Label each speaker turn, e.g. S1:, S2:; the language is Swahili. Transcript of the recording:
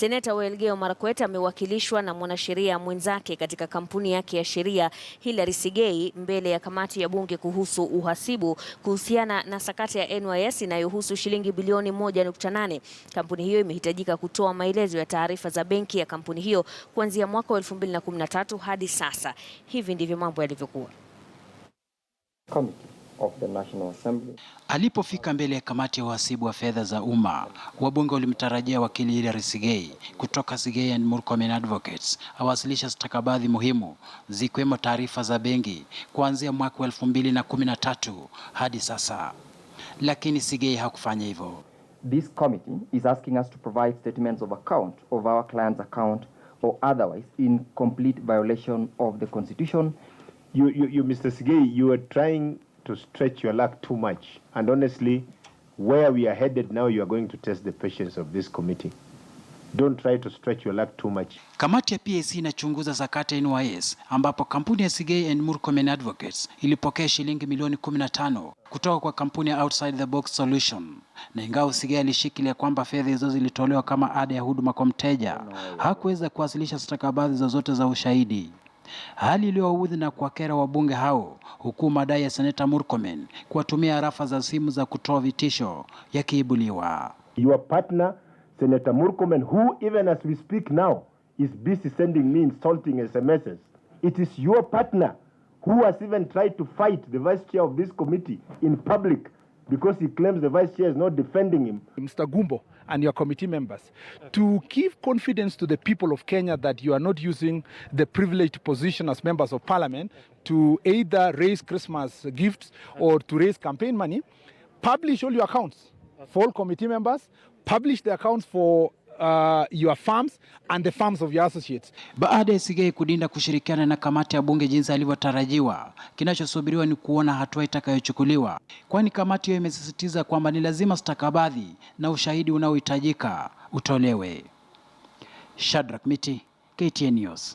S1: Seneta wa Elgeyo Marakwet amewakilishwa na mwanasheria mwenzake katika kampuni yake ya sheria Hilary Sigei mbele ya kamati ya bunge kuhusu uhasibu kuhusiana na sakata ya NYS inayohusu shilingi bilioni 1.8. Kampuni hiyo imehitajika kutoa maelezo ya taarifa za benki ya kampuni hiyo kuanzia mwaka wa 2013 hadi sasa. Hivi ndivyo mambo yalivyokuwa.
S2: Of the National Assembly.
S3: Alipofika mbele ya kamati ya uhasibu wa fedha za umma, wabunge walimtarajia wakili Hilary Sigei kutoka Sigei and Murkomen Advocates awasilisha stakabadhi muhimu zikiwemo taarifa za benki kuanzia mwaka wa 2013 hadi sasa. Lakini Sigei hakufanya hivyo.
S2: This committee is asking us to provide statements of account of our client's account or otherwise in complete violation of the Constitution.
S4: You Mr. Sigei, you are trying to stretch your luck too much, and honestly, where we are headed now, you are going to test the patience of this committee. Don't try to stretch your luck too much.
S3: Kamati ya PAC inachunguza sakata NYS ambapo kampuni ya Sigei and Murkomen Advocates ilipokea shilingi milioni 15 kutoka kwa kampuni ya Outside the Box Solution. Na ingawa Sigei alishikilia kwamba fedha hizo zilitolewa kama ada ya huduma kwa mteja, hakuweza kuwasilisha stakabadhi zozote za ushahidi. Hali iliyowaudhi na kuwakera wabunge hao, huku madai ya Seneta Murkomen kuwatumia arafa za simu za kutoa vitisho yakiibuliwa.
S4: Your partner, Senator Murkomen, who even as we speak now is busy sending me insulting SMSs. It is your partner who has even tried to fight the vice chair of this committee in public because he claims the vice chair is not defending him.
S5: Mr. Gumbo and your committee members, to give confidence to the people of Kenya that you are not using the privileged position as members of parliament to either raise Christmas gifts or to raise campaign money, publish all your accounts for all committee members, publish the accounts for your firms and the firms of your associates.
S3: Baada ya Sigei kudinda kushirikiana na kamati ya bunge jinsi alivyotarajiwa, kinachosubiriwa ni kuona hatua itakayochukuliwa, kwani kamati hiyo imesisitiza kwamba ni lazima stakabadhi na ushahidi unaohitajika utolewe. Shadrack Miti, KTN News.